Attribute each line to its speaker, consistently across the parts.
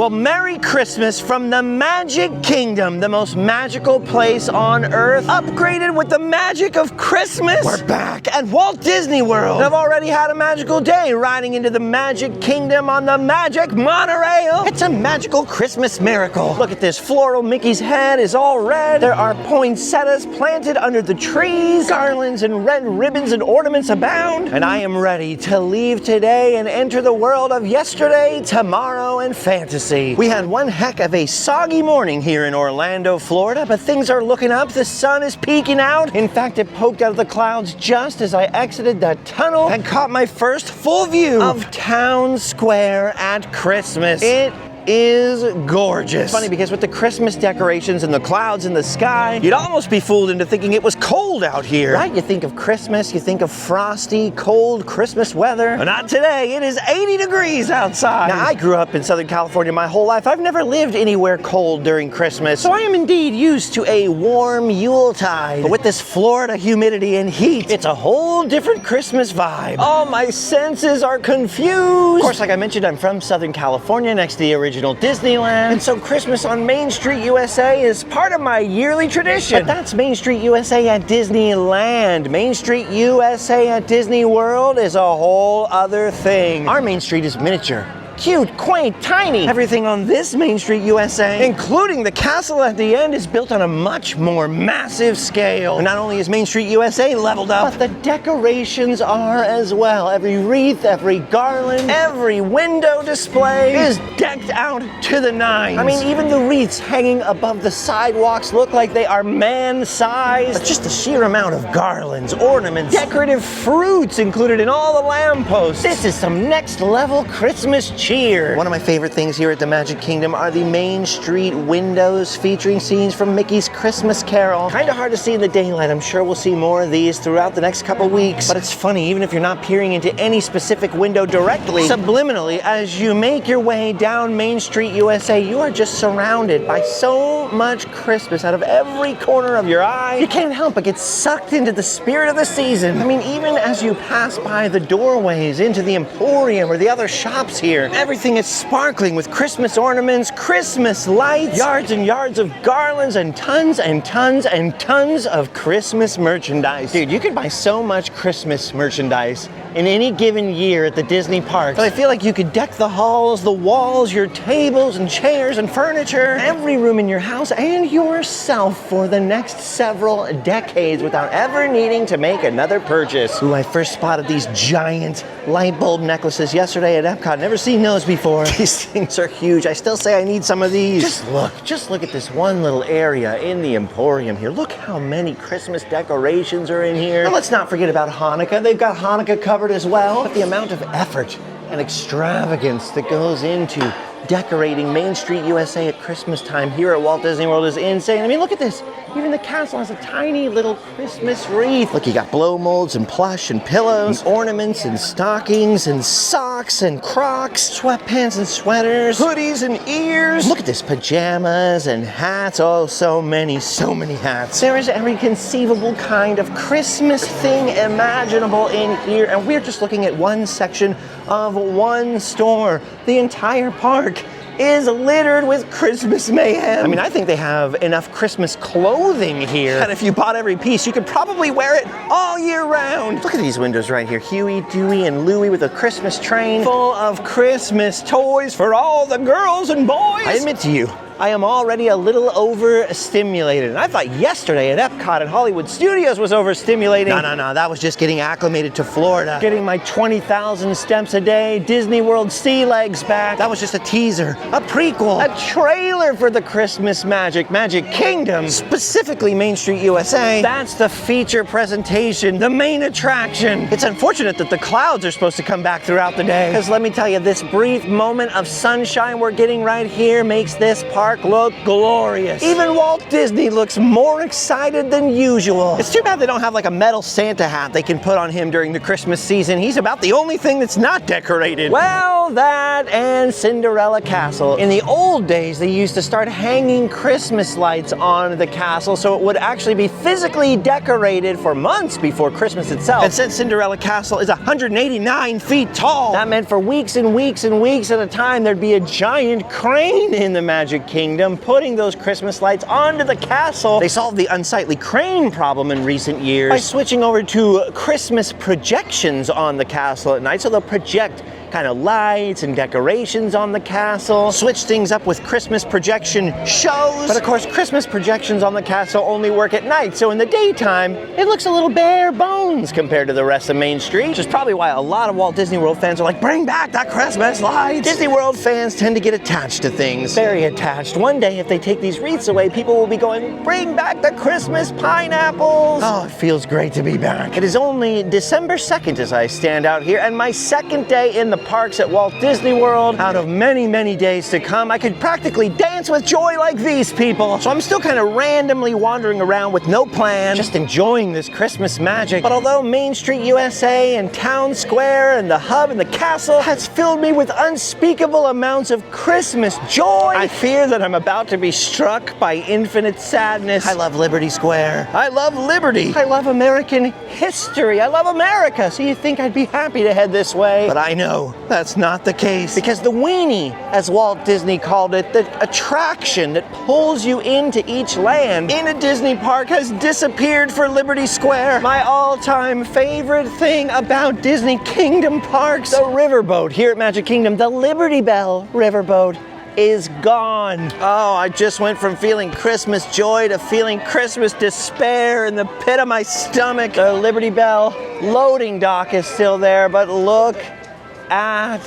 Speaker 1: Well, Merry Christmas from the Magic Kingdom, the most magical place on Earth, upgraded with the magic of Christmas. We're back at Walt Disney World. And I've already had a magical day riding into the Magic Kingdom on the Magic Monorail. It's a magical Christmas miracle. Look at this, floral Mickey's head is all red. There are poinsettias planted under the trees. Garlands and red ribbons and ornaments abound. And I am ready to leave today and enter the world of yesterday, tomorrow, and fantasy. We had one heck of a soggy morning here in Orlando, Florida, but things are looking up. The sun is peeking out. In fact, it poked out of the clouds just as I exited that tunnel and caught my first full view of Town Square at Christmas. It is gorgeous. It's funny because with the Christmas decorations and the clouds in the sky, you'd almost be fooled into thinking it was cold out here, right? You think of Christmas, you think of frosty, cold Christmas weather. But not today. It is 80 degrees outside. Now, I grew up in Southern California my whole life. I've never lived anywhere cold during Christmas, so I am indeed used to a warm Yuletide. But with this Florida humidity and heat, it's a whole different Christmas vibe. All my senses are confused. Of course, like I mentioned, I'm from Southern California, next to the original Disneyland, and so Christmas on Main Street USA is part of my yearly tradition. But that's Main Street USA at Disneyland. Main Street USA at Disney World is a whole other thing. Our Main Street is miniature. Cute, quaint, tiny. Everything on this Main Street USA, including the castle at the end, is built on a much more massive scale. And not only is Main Street USA leveled up, but the decorations are as well. Every wreath, every garland, every window display is decked out to the nines. I mean, even the wreaths hanging above the sidewalks look like they are man-sized. But just the sheer amount of garlands, ornaments, decorative fruits included in all the lampposts. This is some next-level Christmas cheer. One of my favorite things here at the Magic Kingdom are the Main Street windows featuring scenes from Mickey's Christmas Carol. Kind of hard to see in the daylight. I'm sure we'll see more of these throughout the next couple weeks. But it's funny, even if you're not peering into any specific window directly, subliminally, as you make your way down Main Street USA, you are just surrounded by so much Christmas out of every corner of your eye. You can't help but get sucked into the spirit of the season. I mean, even as you pass by the doorways into the Emporium or the other shops here, everything is sparkling with Christmas ornaments, Christmas lights, yards and yards of garlands, and tons and tons and tons of Christmas merchandise. Dude, you could buy so much Christmas merchandise in any given year at the Disney parks. But I feel like you could deck the halls, the walls, your tables and chairs and furniture, every room in your house and yourself for the next several decades without ever needing to make another purchase. Ooh, I first spotted these giant light bulb necklaces yesterday at Epcot. Never seen those before. These things are huge. I still say I need some of these. Just look at this one little area in the Emporium here. Look how many Christmas decorations are in here. And let's not forget about Hanukkah. They've got Hanukkah covered as well. But the amount of effort and extravagance that goes into decorating Main Street USA at Christmas time here at Walt Disney World is insane. I mean, look at this. Even the castle has a tiny little Christmas wreath. Look, you got blow molds and plush and pillows, and ornaments and stockings and socks and Crocs, sweatpants and sweaters, hoodies and ears. Look at this, pajamas and hats. Oh, so many hats. There is every conceivable kind of Christmas thing imaginable in here, and we're just looking at one section of one store. The entire park is littered with Christmas mayhem. I mean, I think they have enough Christmas clothing here that if you bought every piece, you could probably wear it all year round. Look at these windows right here. Huey, Dewey, and Louie with a Christmas train full of Christmas toys for all the girls and boys. I admit to you, I am already a little overstimulated. And I thought yesterday at Epcot and Hollywood Studios was overstimulating. No, that was just getting acclimated to Florida. Getting my 20,000 steps a day, Disney World sea legs back. That was just a teaser, a prequel, a trailer for the Christmas Magic Kingdom, specifically Main Street USA. That's the feature presentation, the main attraction. It's unfortunate that the clouds are supposed to come back throughout the day, because let me tell you, this brief moment of sunshine we're getting right here makes this park park look glorious. Even Walt Disney looks more excited than usual. It's too bad they don't have like a metal Santa hat they can put on him during the Christmas season. He's about the only thing that's not decorated. Well, that and Cinderella Castle. In the old days, they used to start hanging Christmas lights on the castle so it would actually be physically decorated for months before Christmas itself. And since Cinderella Castle is 189 feet tall, that meant for weeks and weeks and weeks at a time, there'd be a giant crane in the Magic Kingdom putting those Christmas lights onto the castle. They solved the unsightly crane problem in recent years by switching over to Christmas projections on the castle at night, so they'll project kind of lights and decorations on the castle, switch things up with Christmas projection shows. But of course, Christmas projections on the castle only work at night, so in the daytime, it looks a little bare bones compared to the rest of Main Street, which is probably why a lot of Walt Disney World fans are like, bring back the Christmas lights. Disney World fans tend to get attached to things. Very attached. One day, if they take these wreaths away, people will be going, bring back the Christmas pineapples. Oh, it feels great to be back. It is only December 2nd as I stand out here, and my second day in the parks at Walt Disney World. Out of many, many days to come, I could practically dance with joy like these people. So I'm still kind of randomly wandering around with no plan, just enjoying this Christmas magic. But although Main Street USA and Town Square and the Hub and the Castle has filled me with unspeakable amounts of Christmas joy, I fear that I'm about to be struck by infinite sadness. I love Liberty Square. I love liberty. I love American history. I love America. So you think I'd be happy to head this way? But I know that's not the case, because the weenie, as Walt Disney called it, the attraction that pulls you into each land in a Disney park, has disappeared for Liberty Square. My all-time favorite thing about Disney Kingdom parks, the riverboat here at Magic Kingdom, the Liberty Bell riverboat, is gone. Oh, I just went from feeling Christmas joy to feeling Christmas despair in the pit of my stomach. The Liberty Bell loading dock is still there, but look at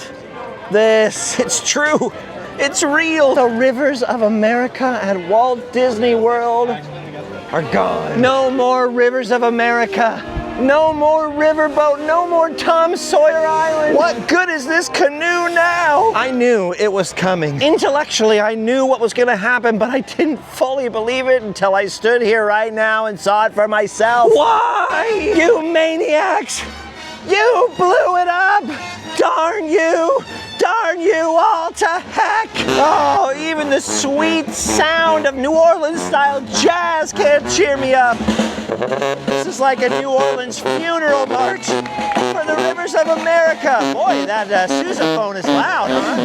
Speaker 1: this. It's true. It's real. The rivers of America at Walt Disney World are gone. No more rivers of America. No more riverboat. No more Tom Sawyer Island. What good is this canoe now? I knew it was coming. Intellectually, I knew what was going to happen, but I didn't fully believe it until I stood here right now and saw it for myself. Why? You maniacs! You blew it up! Darn you! Darn you all to heck! Oh, even the sweet sound of New Orleans-style jazz can't cheer me up. This is like a New Orleans funeral march for the rivers of America. Boy, that sousaphone is loud, huh?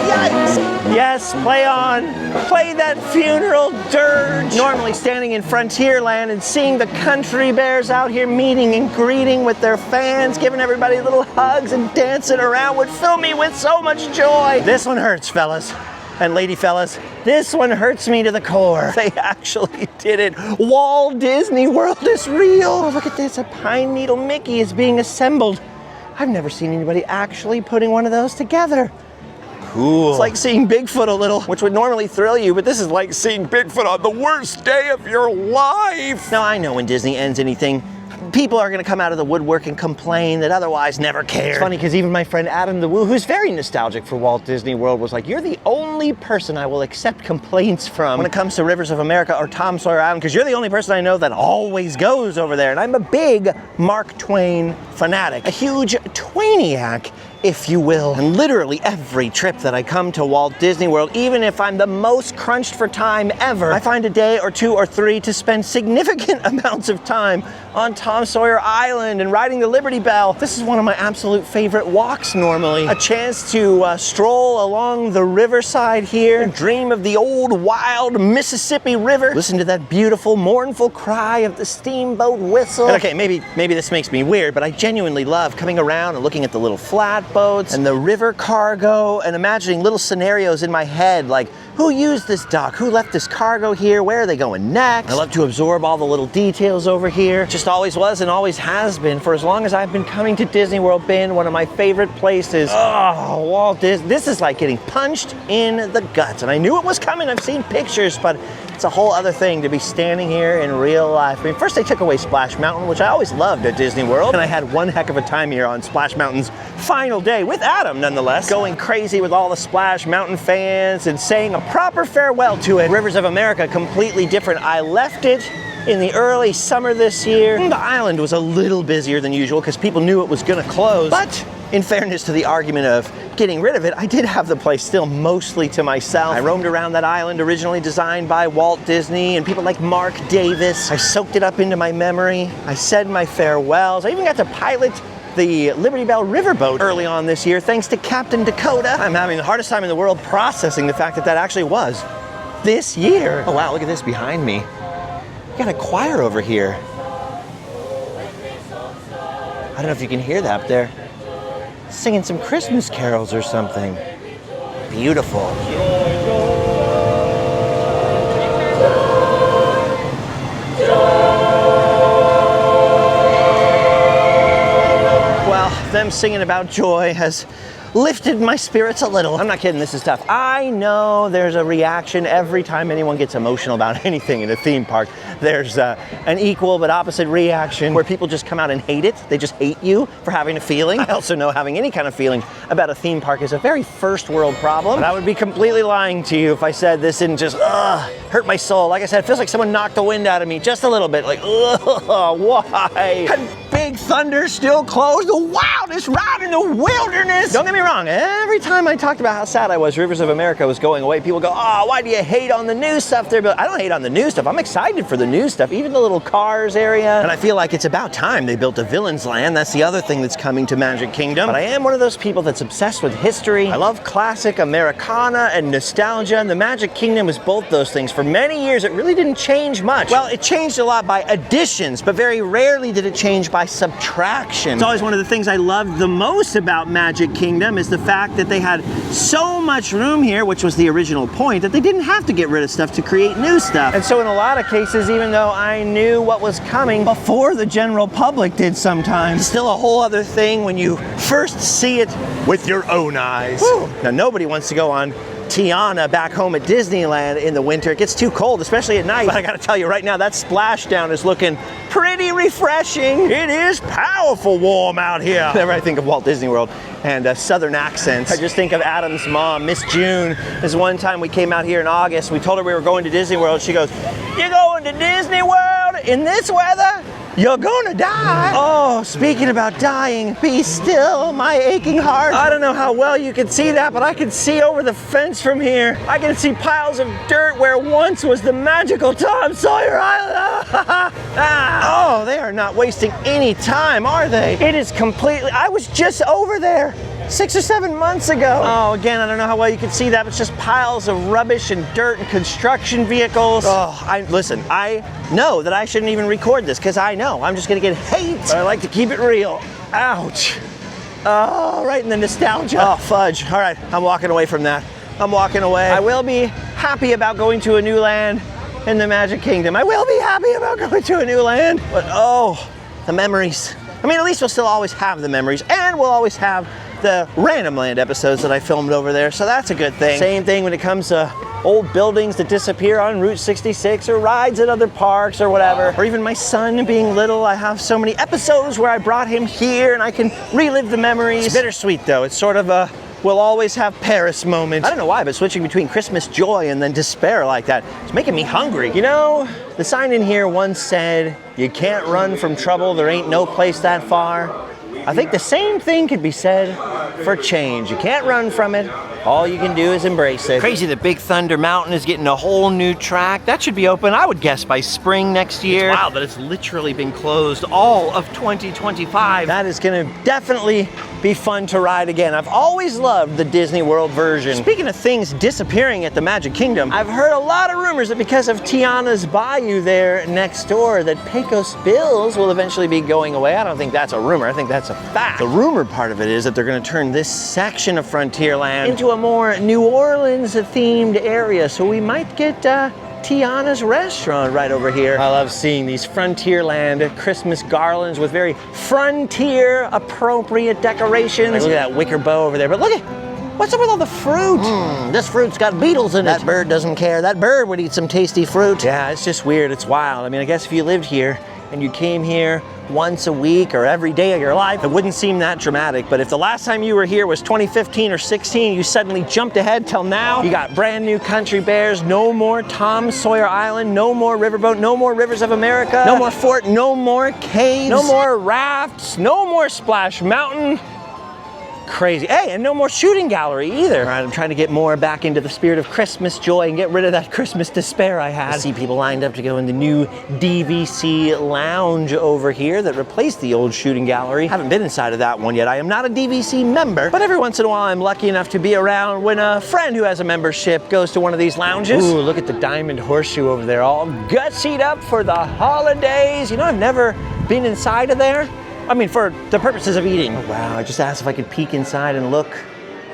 Speaker 1: Yikes! Yes, play on. Play that funeral dirge. Normally standing in Frontierland and seeing the country bears out here meeting and greeting with their fans, giving everybody little hugs and dancing around would fill me with so much joy. This one hurts, fellas. And lady fellas, this one hurts me to the core. They actually did it. Walt Disney World is real. Oh, look at this, a pine needle Mickey is being assembled. I've never seen anybody actually putting one of those together. Cool. It's like seeing Bigfoot a little, which would normally thrill you, but this is like seeing Bigfoot on the worst day of your life. Now, I know when Disney ends anything, people are going to come out of the woodwork and complain that otherwise never cared. It's funny because even my friend Adam the Woo, who's very nostalgic for Walt Disney World, was like, you're the only person I will accept complaints from when it comes to Rivers of America or Tom Sawyer Island, because you're the only person I know that always goes over there. And I'm a big Mark Twain fanatic, a huge Twainiac, if you will. And literally every trip that I come to Walt Disney World, even if I'm the most crunched for time ever, I find a day or two or three to spend significant amounts of time on Tom Sawyer Island and riding the Liberty Bell. This is one of my absolute favorite walks normally. A chance to stroll along the riverside here, dream of the old wild Mississippi River, listen to that beautiful mournful cry of the steamboat whistle. And okay, maybe this makes me weird, but I genuinely love coming around and looking at the little flatboats and the river cargo and imagining little scenarios in my head, like who used this dock? Who left this cargo here? Where are they going next? I love to absorb all the little details over here. Just always was and always has been for as long as I've been coming to Disney World. Been one of my favorite places. Oh, Walt Disney. This is like getting punched in the guts. And I knew it was coming. I've seen pictures, but it's a whole other thing to be standing here in real life. I mean, first they took away Splash Mountain, which I always loved at Disney World. And I had one heck of a time here on Splash Mountain's final day with Adam, nonetheless. Going crazy with all the Splash Mountain fans and saying a proper farewell to it. Rivers of America, completely different. I left it in the early summer this year. The island was a little busier than usual because people knew it was gonna close. But in fairness to the argument of getting rid of it, I did have the place still mostly to myself. I roamed around that island, originally designed by Walt Disney and people like Mark Davis. I soaked it up into my memory. I said my farewells. I even got to pilot the Liberty Bell riverboat early on this year, thanks to Captain Dakota. I'm having the hardest time in the world processing the fact that that actually was this year. Oh wow, look at this behind me. We got a choir over here. I don't know if you can hear that up there. Singing some Christmas carols or something. Beautiful. Well, them singing about joy has lifted my spirits a little. I'm not kidding, this is tough. I know there's a reaction every time anyone gets emotional about anything in a theme park. There's an equal but opposite reaction where people just come out and hate it. They just hate you for having a feeling. I also know having any kind of feeling about a theme park is a very first world problem. But I would be completely lying to you if I said this didn't just hurt my soul. Like I said, it feels like someone knocked the wind out of me just a little bit. Like, why? And Big Thunder still closed, the wildest ride in the wilderness. Don't get me wrong, every time I talked about how sad I was Rivers of America was going away, people go, oh, why do you hate on the new stuff there? But I don't hate on the new stuff. I'm excited for the new stuff, even the little Cars area. And I feel like it's about time they built a Villain's Land. That's the other thing that's coming to Magic Kingdom. But I am one of those people that's obsessed with history. I love classic Americana and nostalgia, and the Magic Kingdom is both those things. For many years, it really didn't change much. Well, it changed a lot by additions, but very rarely did it change by subtraction. It's always one of the things I loved the most about Magic Kingdom is the fact that they had so much room here, which was the original point, that they didn't have to get rid of stuff to create new stuff. And so in a lot of cases, even though I knew what was coming before the general public did sometimes, it's still a whole other thing when you first see it with your own eyes. Whew. Now, nobody wants to go on Tiana back home at Disneyland in the winter. It gets too cold, especially at night. But I gotta tell you right now, that splashdown is looking pretty refreshing. It is powerful warm out here. Whenever I think of Walt Disney World and Southern accents, I just think of Adam's mom, Miss June. This one time we came out here in August, we told her we were going to Disney World. She goes, "You're going to Disney World in this weather? You're gonna die." Oh, speaking about dying, be still, my aching heart. I don't know how well you can see that, but I can see over the fence from here. I can see piles of dirt where once was the magical Tom Sawyer Island. Oh, they are not wasting any time, are they? It is completely, I was just over there 6 or 7 months ago. Oh, again, I don't know how well you can see that, but it's just piles of rubbish and dirt and construction vehicles. Oh, listen, I know that I shouldn't even record this because I know I'm just gonna get hate, but I like to keep it real. Ouch. Oh, right in the nostalgia. Oh, fudge. All right, I'm walking away from that. I'm walking away. I will be happy about going to a new land in the Magic Kingdom. I will be happy about going to a new land, but oh, the memories. I mean, at least we'll still always have the memories, and we'll always have the Randomland episodes that I filmed over there, so that's a good thing. Same thing when it comes to old buildings that disappear on Route 66 or rides at other parks or whatever. Or even my son being little, I have so many episodes where I brought him here and I can relive the memories. It's bittersweet though. It's sort of a we'll always have Paris moment. I don't know why, but switching between Christmas joy and then despair like that, it's making me hungry. You know, the sign in here once said, "You can't run from trouble, there ain't no place that far." I think the same thing could be said for change. You can't run from it. All you can do is embrace it. Crazy that Big Thunder Mountain is getting a whole new track. That should be open, I would guess, by spring next year. Wow, that it's literally been closed all of 2025. That is gonna definitely be fun to ride again. I've always loved the Disney World version. Speaking of things disappearing at the Magic Kingdom, I've heard a lot of rumors that because of Tiana's Bayou there next door, that Pecos Bills will eventually be going away. I don't think that's a rumor, I think that's a fact. The rumor part of it is that they're gonna turn this section of Frontierland into a more New Orleans themed area, so we might get Tiana's restaurant right over here. I love seeing these Frontierland Christmas garlands with very frontier appropriate decorations. Look at that wicker bow over there, but look at, what's up with all the fruit? This fruit's got beetles in it. That bird doesn't care. That bird would eat some tasty fruit. Yeah, it's just weird, it's wild. I mean, I guess if you lived here and you came here once a week or every day of your life, it wouldn't seem that dramatic. But if the last time you were here was 2015 or 16, you suddenly jumped ahead till now, you got brand new country bears, no more Tom Sawyer Island, no more riverboat, no more Rivers of America, no more fort, no more caves, no more rafts, no more Splash Mountain. Crazy. Hey, and no more shooting gallery either. All right, I'm trying to get more back into the spirit of Christmas joy and get rid of that Christmas despair I had. I see people lined up to go in the new DVC lounge over here that replaced the old shooting gallery. Haven't been inside of that one yet. I am not a DVC member, but every once in a while I'm lucky enough to be around when a friend who has a membership goes to one of these lounges. Ooh, look at the diamond horseshoe over there, all gutsied up for the holidays. You know, I've never been inside of there. I mean, for the purposes of eating. Oh, wow, I just asked if I could peek inside and look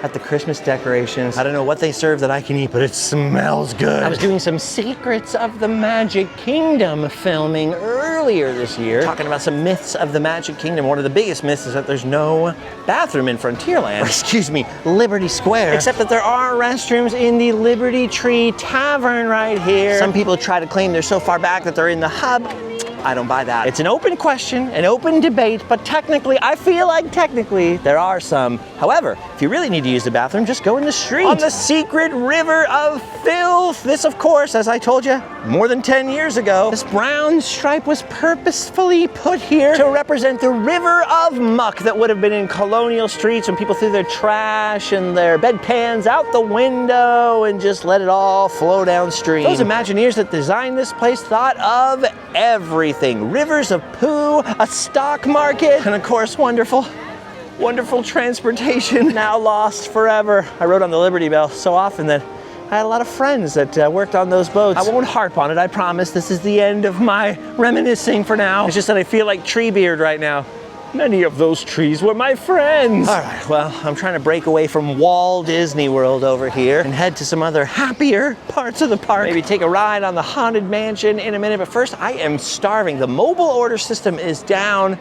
Speaker 1: at the Christmas decorations. I don't know what they serve that I can eat, but it smells good. I was doing some Secrets of the Magic Kingdom filming earlier this year, talking about some myths of the Magic Kingdom. One of the biggest myths is that there's no bathroom in Frontierland, or excuse me, Liberty Square, except that there are restrooms in the Liberty Tree Tavern right here. Some people try to claim they're so far back that they're in the hub. I don't buy that. It's an open question, an open debate, but technically, I feel like technically there are some. However, if you really need to use the bathroom, just go in the street. On the secret river of filth. This, of course, as I told you, more than 10 years ago, this brown stripe was purposefully put here to represent the river of muck that would have been in colonial streets when people threw their trash and their bedpans out the window and just let it all flow downstream. Those Imagineers that designed this place thought of everything. Rivers of poo, a stock market, and of course, wonderful transportation, now lost forever. I rode on the Liberty Bell so often that I had a lot of friends that worked on those boats. I won't harp on it, I promise. This is the end of my reminiscing for now. It's just that I feel like Treebeard right now. Many of those trees were my friends. All right, well, I'm trying to break away from Walt Disney World over here and head to some other happier parts of the park. Maybe take a ride on the Haunted Mansion in a minute, but first I am starving. The mobile order system is down,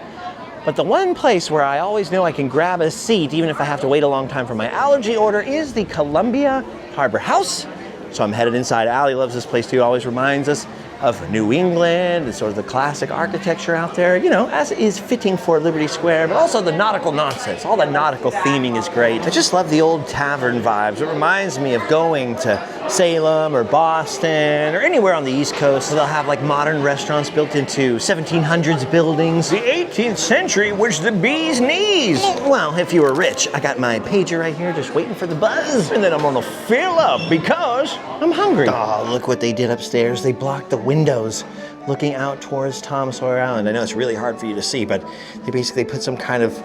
Speaker 1: but the one place where I always know I can grab a seat, even if I have to wait a long time for my allergy order, is the Columbia Harbor House. So I'm headed inside. Allie loves this place too, always reminds us of New England and sort of the classic architecture out there, you know, as is fitting for Liberty Square, but also the nautical nonsense. All the nautical theming is great. I just love the old tavern vibes. It reminds me of going to Salem or Boston or anywhere on the East Coast. They'll have like modern restaurants built into 1700s buildings. The 18th century was the bee's knees. Well, if you were rich, I got my pager right here just waiting for the buzz. And then I'm gonna fill up because I'm hungry. Oh, look what they did upstairs. They blocked the windows looking out towards Tom Sawyer Island. I know it's really hard for you to see, but they basically put some kind of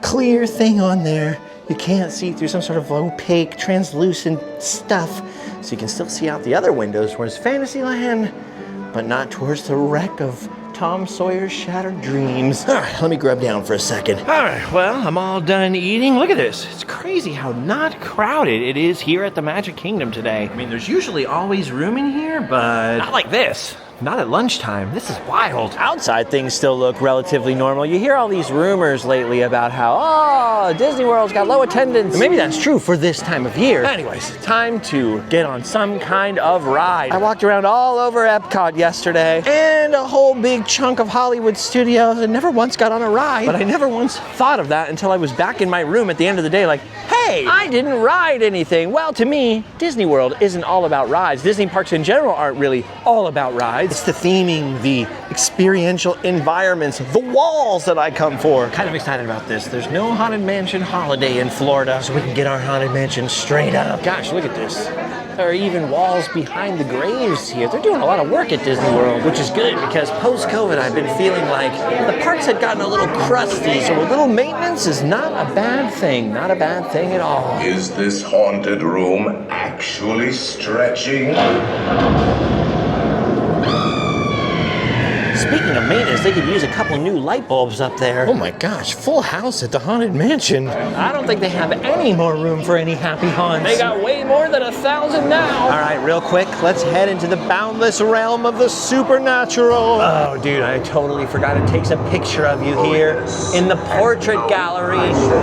Speaker 1: clear thing on there. You can't see through, some sort of opaque, translucent stuff. So you can still see out the other windows towards Fantasyland, but not towards the wreck of Tom Sawyer's shattered dreams. All right, let me grub down for a second. All right, well, I'm all done eating. Look at this. It's crazy how not crowded it is here at the Magic Kingdom today. I mean, there's usually always room in here, but not like this. Not at lunchtime. This is wild. Outside things still look relatively normal. You hear all these rumors lately about how, oh, Disney World's got low attendance. And maybe that's true for this time of year. Anyways, time to get on some kind of ride. I walked around all over Epcot yesterday and a whole big chunk of Hollywood Studios and never once got on a ride. But I never once thought of that until I was back in my room at the end of the day like, hey, I didn't ride anything. Well, to me, Disney World isn't all about rides. Disney parks in general aren't really all about rides. It's the theming, the experiential environments, the walls that I come for. Kind of excited about this. There's no Haunted Mansion holiday in Florida, so we can get our Haunted Mansion straight up. Gosh, look at this. There are even walls behind the graves here. They're doing a lot of work at Disney World, which is good because post-COVID, I've been feeling like the parks had gotten a little crusty, so a little maintenance is not a bad thing. Not a bad thing at all.
Speaker 2: Is this haunted room actually stretching?
Speaker 1: Speaking of maintenance, they could use a couple new light bulbs up there. Oh my gosh, full house at the Haunted Mansion. I don't think they have any more room for any happy haunts. They got way more than 1,000 now. All right, real quick, let's head into the boundless realm of the supernatural. Oh, dude, I totally forgot. It takes a picture of you here in the portrait gallery.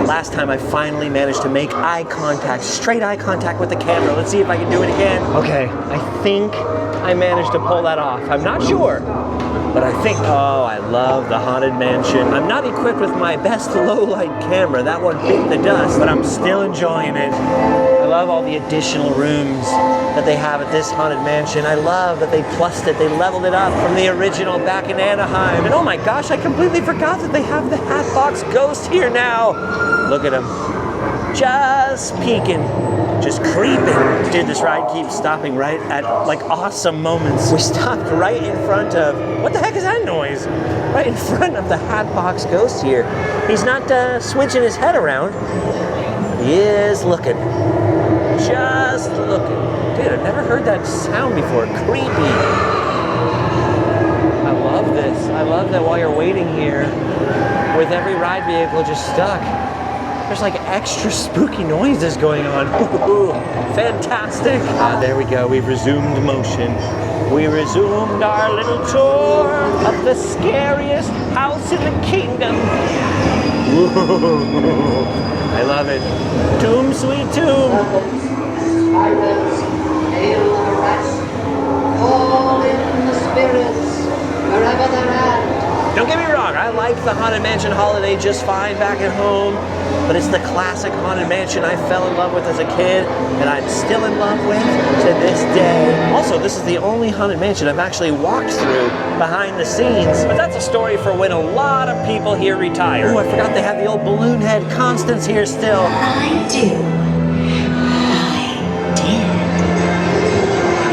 Speaker 1: Last time I finally managed to make eye contact, straight eye contact with the camera. Let's see if I can do it again. Okay, I think I managed to pull that off. I'm not sure. But I think, oh, I love the Haunted Mansion. I'm not equipped with my best low-light camera. That one bit the dust, but I'm still enjoying it. I love all the additional rooms that they have at this Haunted Mansion. I love that they plussed it, they leveled it up from the original back in Anaheim. And oh my gosh, I completely forgot that they have the Hatbox Ghost here now. Look at him, just peeking. Just creeping. Dude, this ride keeps stopping right at like awesome moments. We stopped right in front of, what the heck is that noise? Right in front of the Hatbox Ghost here. He's not switching his head around. He is looking. Just looking. Dude, I've never heard that sound before. Creepy. I love this. I love that while you're waiting here, with every ride vehicle just stuck, there's like extra spooky noises going on. Ooh, fantastic. There we go, we've resumed motion. We resumed our little tour of the scariest house in the kingdom. Ooh, I love it. Tomb, sweet tomb.
Speaker 3: Silence, hail the rest, call in the spirits, wherever they're at.
Speaker 1: Don't get me wrong, I liked the Haunted Mansion holiday just fine back at home, but it's the classic Haunted Mansion I fell in love with as a kid, and I'm still in love with to this day. Also, this is the only Haunted Mansion I've actually walked through behind the scenes, but that's a story for when a lot of people here retire. Ooh, I forgot they have the old balloon head Constance here still.
Speaker 4: I do.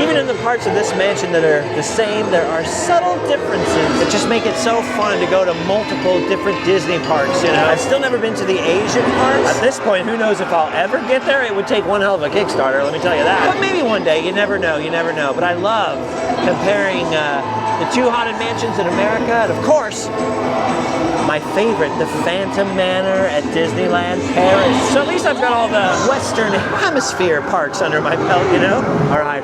Speaker 1: Even in the parts of this mansion that are the same, there are subtle differences that just make it so fun to go to multiple different Disney parks, you know? I've still never been to the Asian parks. At this point, who knows if I'll ever get there? It would take one hell of a Kickstarter, let me tell you that. But maybe one day, you never know, you never know. But I love comparing the two Haunted Mansions in America, and of course, my favorite, the Phantom Manor at Disneyland Paris. So at least I've got all the Western Hemisphere parks under my belt, you know? All right,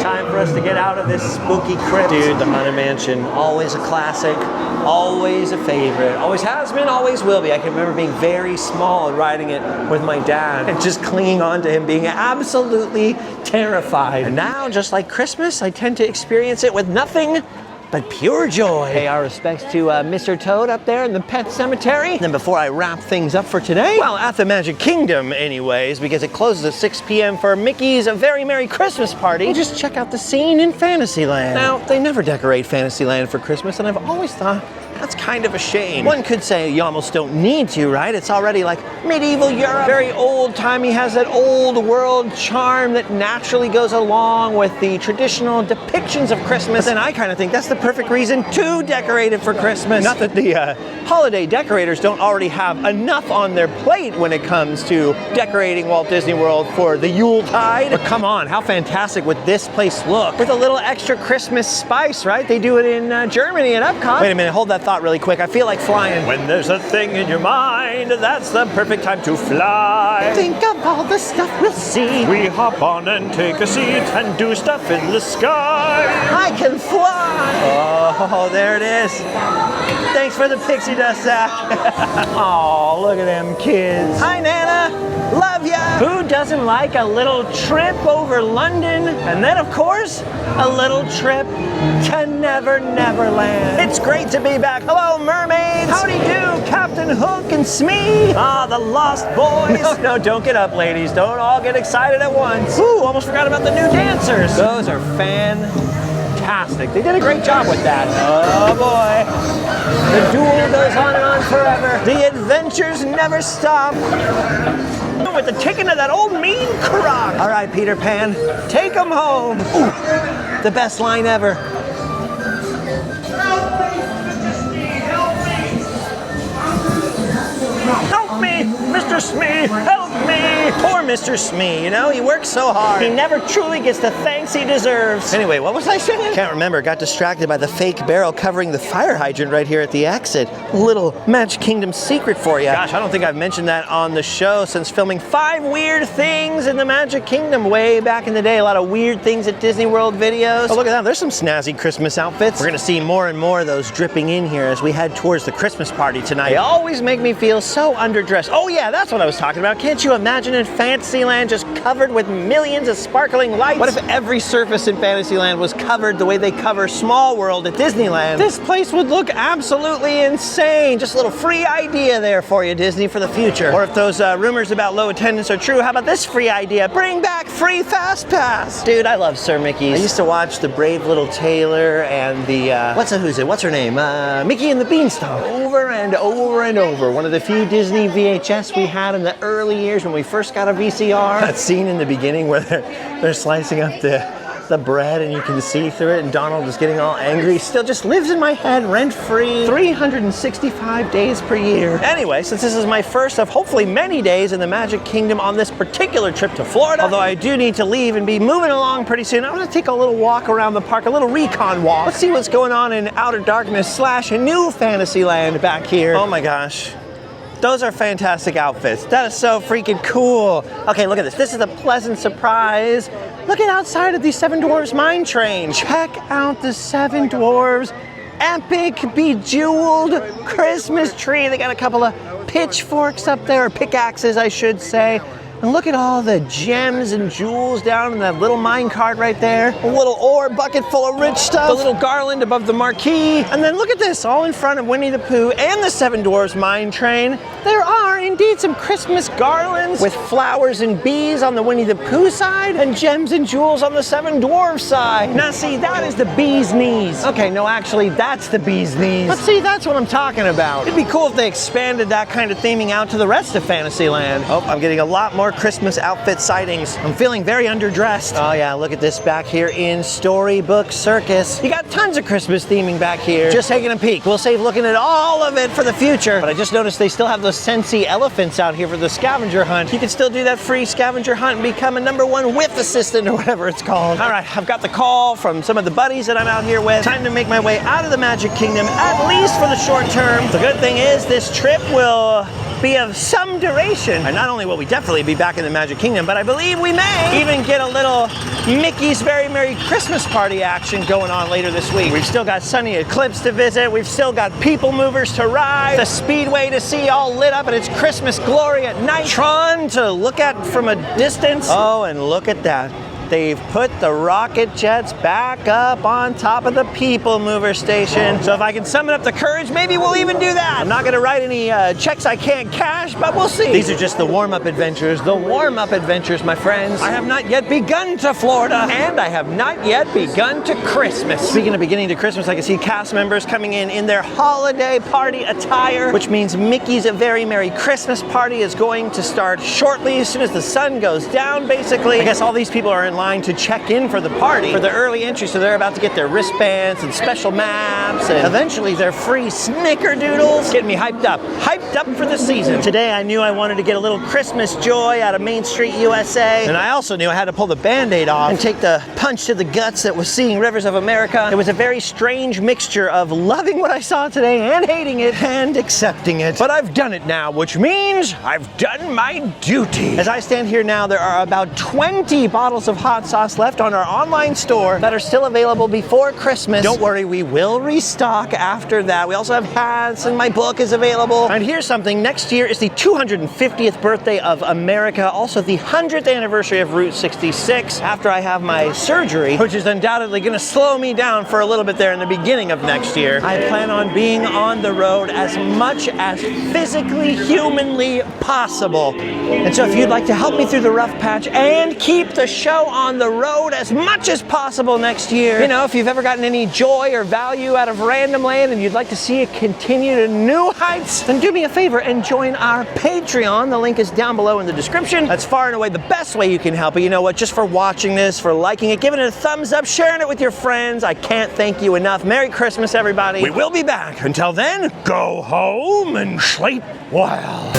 Speaker 1: time for us to get out of this spooky crypt. Dude, the Haunted Mansion, always a classic, always a favorite. Always has been, always will be. I can remember being very small and riding it with my dad and just clinging on to him, being absolutely terrified. And now, just like Christmas, I tend to experience it with nothing but pure joy. Pay our respects to Mr. Toad up there in the pet cemetery. And before I wrap things up for today, well, at the Magic Kingdom anyways, because it closes at 6 p.m. for Mickey's Very Merry Christmas Party, we'll just check out the scene in Fantasyland. Now, they never decorate Fantasyland for Christmas, and I've always thought that's kind of a shame. One could say you almost don't need to, right? It's already like medieval Europe, very old-timey, has that old world charm that naturally goes along with the traditional depictions of Christmas, and I kind of think that's the perfect reason to decorate it for Christmas. Not that the holiday decorators don't already have enough on their plate when it comes to decorating Walt Disney World for the Yuletide. But come on, how fantastic would this place look? With a little extra Christmas spice, right? They do it in Germany at Epcot. Wait a minute, hold that thought really quick. I feel like flying. When there's a thing in your mind, that's the perfect time to fly. Think of all the stuff we'll see. We hop on and take a seat and do stuff in the sky. I can fly. Oh, there it is. Thanks for the pixie dust, Zach. Oh, look at them kids. Hi, Nana. Love ya. Who doesn't like a little trip over London? And then, of course, a little trip to Never Neverland. It's great to be back. Hello, mermaids. Howdy do, Captain Hook and Smee. Ah, the Lost Boys. No, don't get up, ladies. Don't all get excited at once. Ooh, almost forgot about the new dancers. Those are fantastic. They did a great job with that. Oh, boy. The duel goes on and on forever. The adventures never stop. With the taking of that old mean croc. All right, Peter Pan, take him home. Ooh, the best line ever. Help me, Mr. Smee, help me. Poor Mr. Smee, you know, he works so hard. He never truly gets the thanks he deserves. Anyway, what was I saying? Can't remember, got distracted by the fake barrel covering the fire hydrant right here at the exit. A little Magic Kingdom secret for you. Gosh, I don't think I've mentioned that on the show since filming 5 weird things in the Magic Kingdom way back in the day. A lot of weird things at Disney World videos. Oh, look at that, there's some snazzy Christmas outfits. We're gonna see more and more of those dripping in here as we head towards the Christmas party tonight. They always make me feel so underdressed. Oh yeah, that's what I was talking about. Can't you imagine in Fantasyland just covered with millions of sparkling lights? What if every surface in Fantasyland was covered the way they cover Small World at Disneyland? This place would look absolutely insane. Just a little free idea there for you, Disney, for the future. Or if those rumors about low attendance are true, how about this free idea? Bring back free Fast Pass. Dude, I love Sir Mickey's. I used to watch The Brave Little Tailor and the, what's her name? Mickey and the Beanstalk. Over and over and over. One of the few Disney VHS we had in the early years when we first got a VCR. That scene in the beginning where they're slicing up the bread and you can see through it and Donald is getting all angry still just lives in my head rent-free 365 days per year. Anyway, since this is my first of hopefully many days in the Magic Kingdom on this particular trip to Florida, although I do need to leave and be moving along pretty soon, I'm gonna take a little walk around the park, a little recon walk. Let's see what's going on in Outer Darkness / New Fantasyland back here. Oh my gosh. Those are fantastic outfits. That is so freaking cool. Okay, look at this. This is a pleasant surprise. Look at outside of the Seven Dwarfs Mine Train. Check out the Seven Dwarfs epic bejeweled Christmas tree. They got a couple of pitchforks up there, or pickaxes, I should say. And look at all the gems and jewels down in that little mine cart right there. A little ore bucket full of rich stuff. A little garland above the marquee. And then look at this, all in front of Winnie the Pooh and the Seven Dwarfs Mine Train. There are indeed some Christmas garlands with flowers and bees on the Winnie the Pooh side and gems and jewels on the Seven Dwarfs side. Now see, that is the bee's knees. Okay, no, actually, that's the bee's knees. But see, that's what I'm talking about. It'd be cool if they expanded that kind of theming out to the rest of Fantasyland. Oh, I'm getting a lot more Christmas outfit sightings. I'm feeling very underdressed. Oh yeah, look at this back here in Storybook Circus. You got tons of Christmas theming back here. Just taking a peek. We'll save looking at all of it for the future. But I just noticed they still have those Scentsy elephants out here for the scavenger hunt. You can still do that free scavenger hunt and become a #1 whip assistant or whatever it's called. All right, I've got the call from some of the buddies that I'm out here with. Time to make my way out of the Magic Kingdom, at least for the short term. The good thing is this trip will be of some duration. And not only will we definitely be back in the Magic Kingdom, but I believe we may even get a little Mickey's Very Merry Christmas Party action going on later this week. We've still got Sunny Eclipse to visit. We've still got People Movers to ride. The Speedway to see all lit up in its Christmas glory at night. Tron to look at from a distance. Oh, and look at that. They've put the rocket jets back up on top of the People Mover station. So if I can summon up the courage, maybe we'll even do that. I'm not gonna write any checks I can't cash, but we'll see. These are just the warm-up adventures. The warm-up adventures, my friends. I have not yet begun to Florida, and I have not yet begun to Christmas. Speaking of beginning to Christmas, I can see cast members coming in their holiday party attire, which means Mickey's Very Merry Christmas Party is going to start shortly, as soon as the sun goes down, basically. I guess all these people are in line to check in for the party, for the early entry, so they're about to get their wristbands and special maps and eventually their free snickerdoodles. Getting me hyped up for the season. Today I knew I wanted to get a little Christmas joy out of Main Street USA, and I also knew I had to pull the band-aid off and take the punch to the guts that was seeing Rivers of America. It was a very strange mixture of loving what I saw today and hating it and accepting it. But I've done it now, which means I've done my duty. As I stand here now, there are about 20 bottles of hot sauce left on our online store that are still available before Christmas. Don't worry, we will restock after that. We also have hats, and my book is available. And here's something, next year is the 250th birthday of America, also the 100th anniversary of Route 66, after I have my surgery, which is undoubtedly gonna slow me down for a little bit there in the beginning of next year. I plan on being on the road as much as physically, humanly possible. And so if you'd like to help me through the rough patch and keep the show on the road as much as possible next year, you know, if you've ever gotten any joy or value out of Randomland and you'd like to see it continue to new heights, then do me a favor and join our Patreon. The link is down below in the description. That's far and away the best way you can help. But you know what, just for watching this, for liking it, giving it a thumbs up, sharing it with your friends, I can't thank you enough. Merry Christmas, everybody. We will be back. Until then, go home and sleep well.